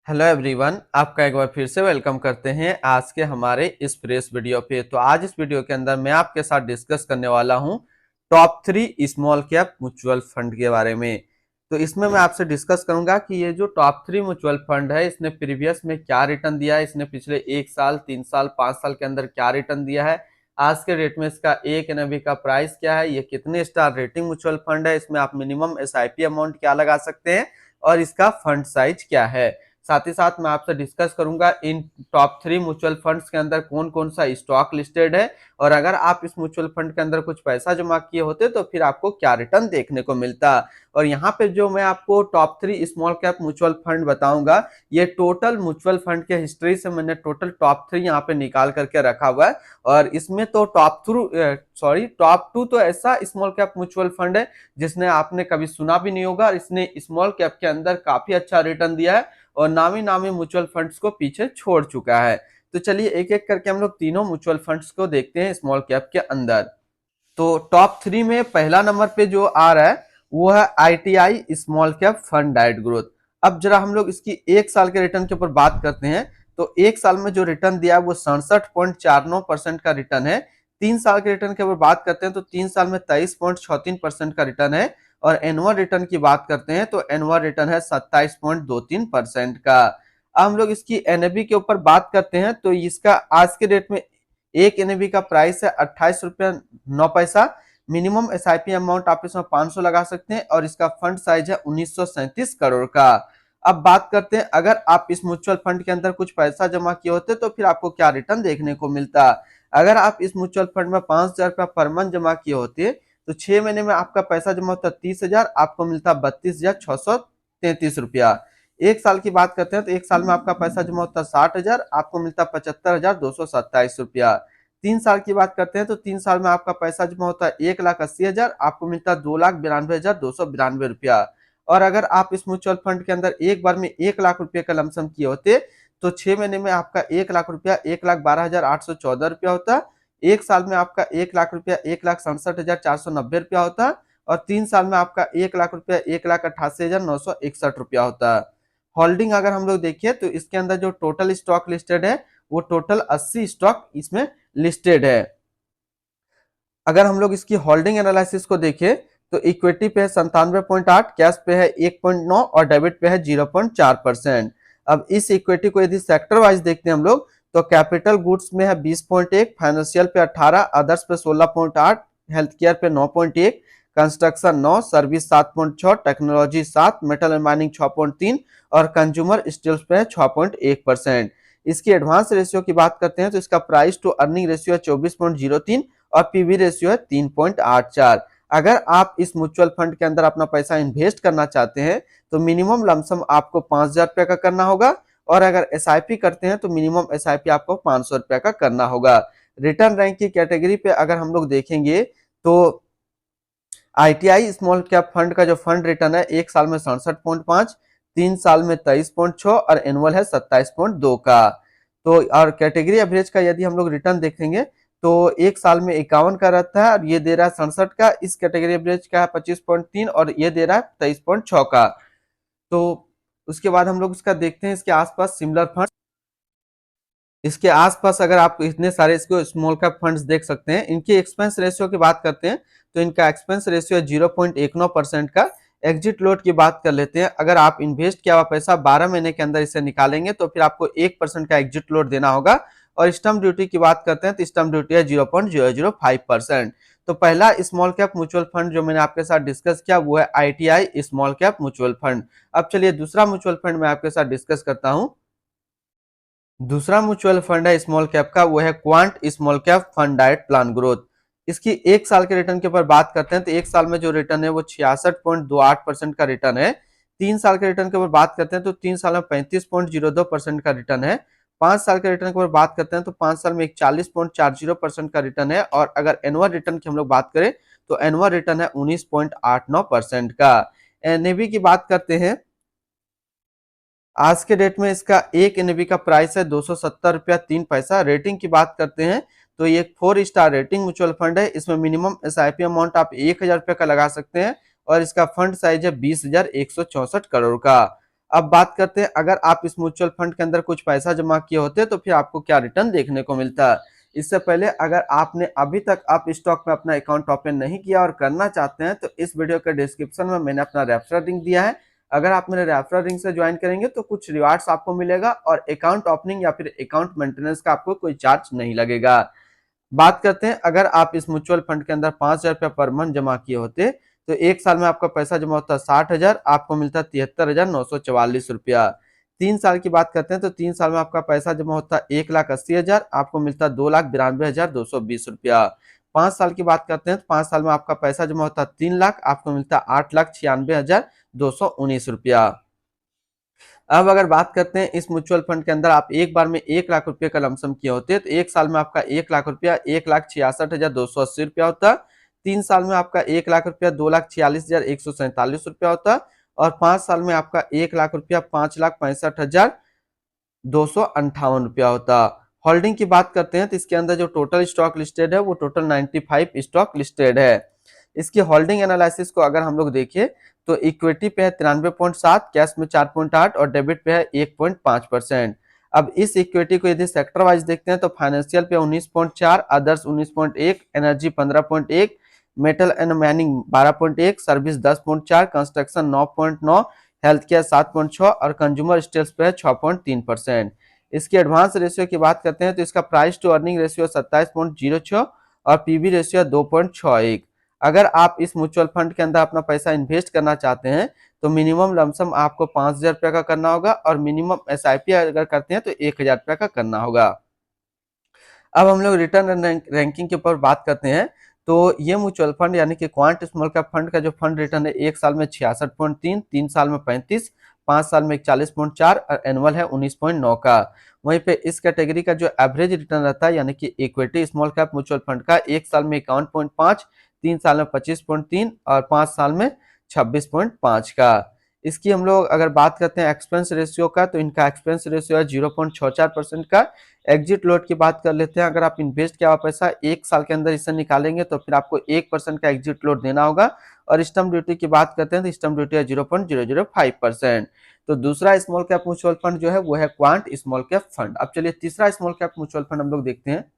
Hello everyone, आपका एक बार फिर से वेलकम करते हैं आज के हमारे इस फ्रेश वीडियो पे। तो आज इस वीडियो के अंदर मैं आपके साथ डिस्कस करने वाला हूं top 3 small cap mutual fund के बारे में। तो इसमें मैं आपसे डिस्कस करूंगा कि ये जो टॉप 3 म्यूचुअल फंड है इसने प्रीवियस में क्या रिटर्न दिया है, इसने पिछले 1 साल 3 साल 5 साल के अंदर क्या रिटर्न दिया है, आज के डेट में इसका एक एनएवी का प्राइस क्या है, ये कितने स्टार रेटिंग म्यूचुअल फंड है, इसमें आप मिनिमम एसआईपी अमाउंट क्या लगा सकते हैं और इसका फंड साइज क्या है। साथ ही साथ मैं आपसे डिस्कस करूंगा इन टॉप 3 म्यूचुअल फंड्स के अंदर कौन कौन सा स्टॉक लिस्टेड है और अगर आप इस म्यूचुअल फंड के अंदर कुछ पैसा जमा किए होते तो फिर आपको क्या रिटर्न देखने को मिलता। और यहाँ पे जो मैं आपको top 3 small cap mutual fund बताऊंगा, ये टोटल म्यूचुअल फंड के हिस्ट्री से मैंने टोटल टॉप 3 यहाँ पे निकाल करके रखा हुआ है। और इसमें तो टॉप 2 तो ऐसा स्मॉल कैप म्यूचुअल फंड है जिसने आपने कभी सुना भी नहीं होगा और इसने स्मॉल कैप के अंदर काफी अच्छा रिटर्न दिया है और नामी नामी म्यूचुअल फंड्स को पीछे छोड़ चुका है। तो चलिए एक एक करके हम लोग तीनों म्यूचुअल फंड्स को देखते हैं स्मॉल कैप के अंदर। तो टॉप 3 में पहला नंबर पे जो आ रहा है वो है आईटीआई स्मॉल कैप फंड डाइट ग्रोथ। अब जरा हम लोग इसकी 1 साल के रिटर्न के ऊपर बात करते हैं। तो 1 साल में जो रिटर्न दिया है वो 67.49% का रिटर्न है। 3 साल के रिटर्न के ऊपर बात करते हैं तो 3 साल में 23.36% का रिटर्न है। और एनुअल रिटर्न की बात करते हैं तो एनुअल रिटर्न है 27.23% का। अब हम लोग इसकी एनएबी के ऊपर बात करते हैं तो इसका आज के डेट में एक एनएबी का प्राइस है 28 रुपया 9 पैसा। मिनिमम एसआईपी अमाउंट आप इसमें 500 लगा सकते हैं और इसका फंड साइज है 1937 करोड़ का। अब बात करते हैं अगर आप इस म्यूचुअल फंड के अंदर कुछ पैसा जमा किए होते तो फिर आपको क्या रिटर्न देखने को मिलता। अगर आप इस म्यूचुअल फंड में 5,000 रुपया पर मंथ जमा किए होते तो 6 महीने में आपका पैसा जमा होता 30,000, आपको मिलता 32,633 रुपया। 1 साल की बात करते हैं तो 1 साल में आपका पैसा जमा होता 60,000, आपको मिलता 75,227 रुपया। 3 साल की बात करते हैं तो 3 साल में आपका पैसा जमा होता है 1,80,000, आपको मिलता 2,92,292 रुपया। और अगर आप इस म्यूचुअल फंड के अंदर एक बार में 1 लाख रुपए का लमसम किए होते तो 6 महीने में आपका 1 लाख रुपया 1,12,814 रुपया होता। 1 साल में आपका 1 लाख रुपया 1,67,490 रुपया होता और 3 साल में आपका 1 लाख रुपया 1,88,961 रुपया होता। होल्डिंग अगर हम लोग देखिए तो इसके अंदर जो टोटल स्टॉक लिस्टेड है वो टोटल 80 स्टॉक इसमें लिस्टेड है। अगर हम लोग इसकी होल्डिंग एनालिसिस को देखें तो इक्विटी पे है 97.8, कैश पे है 1.9 और डेबिट पे है 0.4%। अब इस इक्विटी को यदि सेक्टर वाइज देखते हैं हम लोग तो कैपिटल गुड्स में है 20.1, फाइनेंशियल पे 18, अदर्स पे 16.8, हेल्थ केयर पे 9.1, construction 9, service 7.6, technology 7, metal and mining 6.3 और कंज्यूमर स्टील्स पे है 6.1%। इसकी एडवांस रेशियो की बात करते हैं तो इसका प्राइस टू अर्निंग रेशियो है 24.03 और पीवी रेशियो है 3.84। अगर आप इस म्यूचुअल फंड के अंदर अपना पैसा इन्वेस्ट करना चाहते हैं तो मिनिमम लमसम आपको 5,000 रुपया का करना होगा और अगर एसआईपी करते हैं तो मिनिमम एसआईपी आपको 500 रुपया का करना होगा। रिटर्न रैंक की कैटेगरी पे अगर हम लोग देखेंगे तो आईटीआई स्मॉल कैप फंड का जो फंड रिटर्न है 1 साल में 67.5, 3 साल में 23.6 और एनुअल है 27.2 का। तो और कैटेगरी एवरेज का यदि हम लोग रिटर्न देखेंगे तो 1 साल में 51 का रहता है और ये दे रहा है 67 का। इस कैटेगरी एवरेज का है 25.3 और ये दे रहा है 23.6 का। तो उसके बाद हम लोग इसका देखते हैं इसके आसपास सिमिलर फंड। इसके आसपास अगर आप इतने सारे इसको स्मॉल कैप फंड्स देख सकते हैं, इनकी एक्सपेंस रेशियो की बात करते हैं तो इनका एक्सपेंस रेशियो है 0.19% का। एग्जिट लोड की बात कर लेते हैं, अगर आप इन्वेस्ट किया हुआ पैसा 12 महीने के अंदर इसे निकालेंगे तो फिर आपको 1% का एग्जिट लोड देना होगा। और स्टम्प ड्यूटी की बात करते हैं तो स्टम्प ड्यूटी है 0.005%। तो पहला स्मॉल कैप म्यूचुअल फंड जो मैंने आपके साथ डिस्कस किया वो है ITI small cap mutual fund. अब चलिए दूसरा म्यूचुअल फंड मैं आपके साथ डिस्कस करता हूं। दूसरा म्यूचुअल फंड है स्मॉल कैप का, वो है quant small cap fund diet plan growth. इसकी 1 साल के रिटर्न के ऊपर बात करते हैं तो 1 साल में जो रिटर्न है वो 66.28% का रिटर्न है। 3 साल के रिटर्न के ऊपर बात करते हैं तो 3 साल में 35.02% का रिटर्न है। 5 साल के रिटर्न के ऊपर बात करते हैं तो 5 साल में 41.40% का रिटर्न है। और अगर एनुअल रिटर्न की हम लोग बात करें तो एनुअल रिटर्न है 19.89% का। एनएवी की बात करते हैं, आज के डेट में इसका एक एनएवी का प्राइस है 270 रुपया 3 पैसा। रेटिंग की बात करते हैं तो ये 4 स्टार रेटिंग म्यूचुअल फंड है। इसमें मिनिमम एसआईपी अमाउंट आप 1,000 रुपया का लगा सकते हैं और इसका फंड साइज है 20,164 करोड़ का। अब बात करते हैं, अगर आप इस म्यूचुअल फंड के अंदर कुछ पैसा जमा किए होते तो फिर आपको क्या रिटर्न देखने को मिलता है। इससे पहले अगर आपने अभी तक आप स्टॉक में अपना अकाउंट ओपन नहीं किया और करना चाहते हैं तो इस वीडियो के डिस्क्रिप्शन में मैंने अपना रेफरल लिंक दिया है। अगर आप मेरे रेफरल लिंक से ज्वाइन करेंगे तो कुछ रिवार्ड्स आपको मिलेगा और अकाउंट ओपनिंग या फिर अकाउंट मेंटेनेंस का आपको कोई चार्ज नहीं लगेगा। बात करते हैं, अगर आप इस म्यूचुअल फंड के अंदर 5,000 रुपया पर मंथ जमा किए होते तो एक साल में आपका पैसा जमा होता 60,000, आपको मिलता 73,944 रुपया। 3 साल की बात करते हैं तो 3 साल में आपका पैसा जमा होता 1,80,000, आपको मिलता 2,92,220 रुपया। 5 साल की बात करते हैं तो 5 साल में आपका पैसा जमा होता 3 लाख, आपको मिलता 8,96,219 रुपया। अब अगर बात करते हैं इस म्यूचुअल फंड के अंदर आप एक बार में 1 लाख रुपए का लमसम किए होते तो एक साल में आपका 1 लाख रुपया 1,66,280 रुपया होता। 3 साल में आपका 1 लाख रुपया 2,46,147 रुपया होता। और 5 साल में आपका 1 लाख रुपया 5,65,258 रुपया होता। होल्डिंग की बात करते हैं तो इसके अंदर जो टोटल स्टॉक लिस्टेड है वो टोटल 95 स्टॉक लिस्टेड है। इसकी होल्डिंग एनालिसिस को अगर हम लोग देखें तो इक्विटी पे है 93.7, कैश में 4.8 और डेबिट पे है 1.5%। अब इस इक्विटी को यदि सेक्टर वाइज देखते हैं तो फाइनेंशियल पे 19.4, others 19.1, energy 15.1, metal and mining 12.1, service 10.4, construction 9.9, health care 7.6 और कंज्यूमर स्टेल्स पे है 6.3%। इसकी एडवांस रेशियो की बात करते हैं तो इसका प्राइस टू अर्निंग रेशियो 27.06 और पीबी रेशियो 2.61। अगर आप इस म्यूचुअल फंड के अंदर अपना पैसा इन्वेस्ट करना चाहते हैं तो मिनिमम लमसम आपको 5,000 रुपया का करना होगा और मिनिमम एसआईपी अगर करते हैं तो 1,000 रुपया का करना होगा। अब हम लोग रिटर्न रैंकिंग के ऊपर बात करते हैं तो ये म्यूचुअल फंड यानी कि क्वांट स्मॉल कैप फंड का जो फंड रिटर्न है एक साल में 66.3, 3 साल में 35, 5 साल में 41.4 और एनुअल है 19.9 का। वहीं पे इस कैटेगरी का जो एवरेज रिटर्न रहता है यानी कि equity small cap mutual fund का एक साल में 51.5, 3 साल में 25.3 और 5 साल में 26.5 का। इसकी हम लोग अगर बात करते हैं एक्सपेंस रेशियो का तो इनका एक्सपेंस रेशियो है 0.64% का। एग्जिट लोड की बात कर लेते हैं, अगर आप इन्वेस्ट किया हुआ पैसा एक साल के अंदर इसे निकालेंगे तो फिर आपको 1% का एग्जिट लोड देना होगा। और स्टम्प ड्यूटी की बात करते हैं तो स्टम्प ड्यूटी है 0.005%। तो दूसरा स्मॉल कैप म्यूचुअल फंड जो है वो है क्वांट स्मॉल कैप फंड। अब चलिए तीसरा स्मॉल कैप म्यूचुअल फंड हम लोग देखते हैं।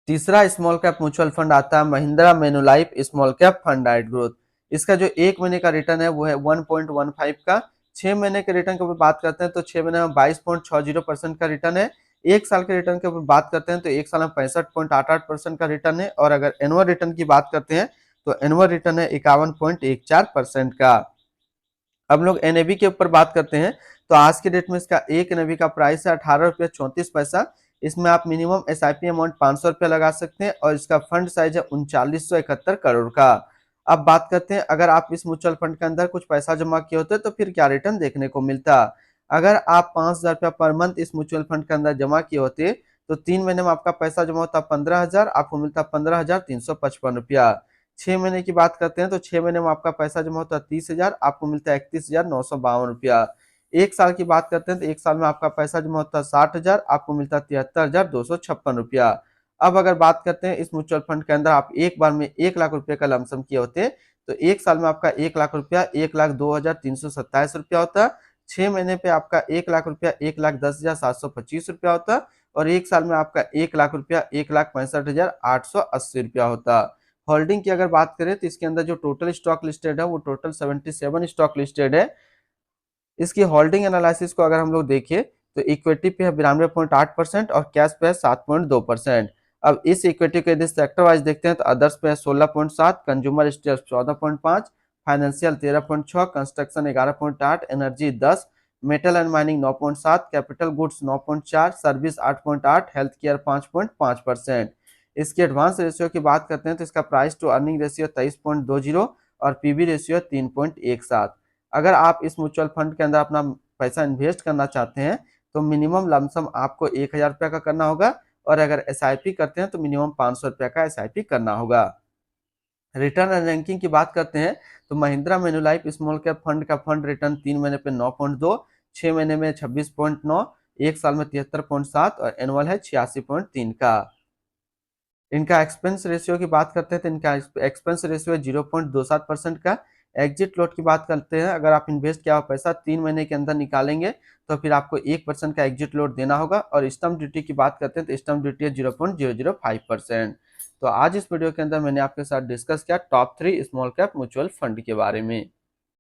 तीसरा स्मॉल कैप म्यूचुअल फंड आता है Mahindra Manulife small cap fund डाइट ग्रोथ। इसका जो एक महीने का रिटर्न है वो है 1.15 का। 6 महीने के रिटर्न के ऊपर बात करते हैं तो 6 महीने में 22.60% का रिटर्न है। एक साल के रिटर्न के ऊपर बात करते हैं तो एक साल में 65.88% का रिटर्न है। और अगर एनुअल रिटर्न की बात करते हैं तो एनुअल रिटर्न है 51.14% का। हम लोग एनएबी के ऊपर बात करते हैं तो आज के डेट में इसका एक एनएबी का प्राइस है 18 रुपया 34 पैसा। इसमें आप मिनिमम एसआईपी अमाउंट 500 रुपया लगा सकते हैं और इसका फंड साइज है 3971 करोड़ का। अब बात करते हैं, अगर आप इस म्यूचुअल फंड के अंदर कुछ पैसा जमा किए होते तो फिर क्या रिटर्न देखने को मिलता। अगर आप 5,000 रुपया पर मंथ इस म्यूचुअल फंड के अंदर जमा किए होते तो 3 महीने में आपका पैसा जमा होता 15,000, आपको मिलता 15,355 रुपया। 6 महीने की बात करते हैं तो 6 महीने में आपका पैसा जमा होता है 30,000, आपको मिलता है 31,952 रुपया। एक साल की बात करते हैं तो एक साल में आपका पैसा जमा होता है 60,000, आपको मिलता है 73,256 रुपया। अब अगर बात करते हैं इस म्यूचुअल फंड के अंदर आप एक बार में 1 लाख रुपए का लमसम किए होते तो एक साल में आपका 1 लाख रुपया 1,02,327 रुपया होता। 6 महीने पे आपका 1 लाख रुपया 1,10,725 रुपया होता। और एक साल में आपका 1 लाख रुपया 1,65,880 रुपया होता। होल्डिंग की अगर बात करें तो इसके अंदर जो टोटल स्टॉक लिस्टेड है वो टोटल 77 स्टॉक लिस्टेड है। इसकी होल्डिंग एनालिसिस को अगर हम लोग देखें तो इक्विटी पे है 92.8% और कैश पे है 7.2%। अब इस इक्विटी को यदि सेक्टर वाइज देखते हैं तो अदर्स पे है 16.7, consumer staples 14.5, financial 13.6, construction 11.8, energy 10, metal and mining 9.7, capital goods 9.4, service 8.8, health care 5.5%। इसकी एडवांस रेशियो की बात करते हैं तो इसका प्राइस टू अर्निंग रेशियो 23.20 और पीबी रेशियो 3.17। अगर आप इस म्यूचुअल फंड के अंदर अपना पैसा इन्वेस्ट करना चाहते हैं तो मिनिमम लमसम आपको 1,000 रुपया का करना होगा और अगर एसआईपी करते हैं तो मिनिमम 500 रुपया का एसआईपी करना होगा। रिटर्न एंड रैंकिंग की बात करते हैं तो Mahindra Manulife small cap fund का फंड रिटर्न 3 महीने पे 9.2, 6 महीने में 26.9, एक साल में 73.7 और एनुअल है 86.3 का। इनका एक्सपेंस रेशियो की बात करते हैं तो इनका एक्सपेंस रेशियो है 0.27% का। एग्जिट लोड की बात करते हैं, अगर आप इन्वेस्ट किया हुआ पैसा 3 महीने के अंदर निकालेंगे तो फिर आपको 1% का एग्जिट लोड देना होगा। और स्टम्प ड्यूटी की बात करते हैं तो स्टम्प ड्यूटी है 0.005%। तो आज इस वीडियो के अंदर मैंने आपके साथ डिस्कस किया top 3 small cap mutual fund के बारे में।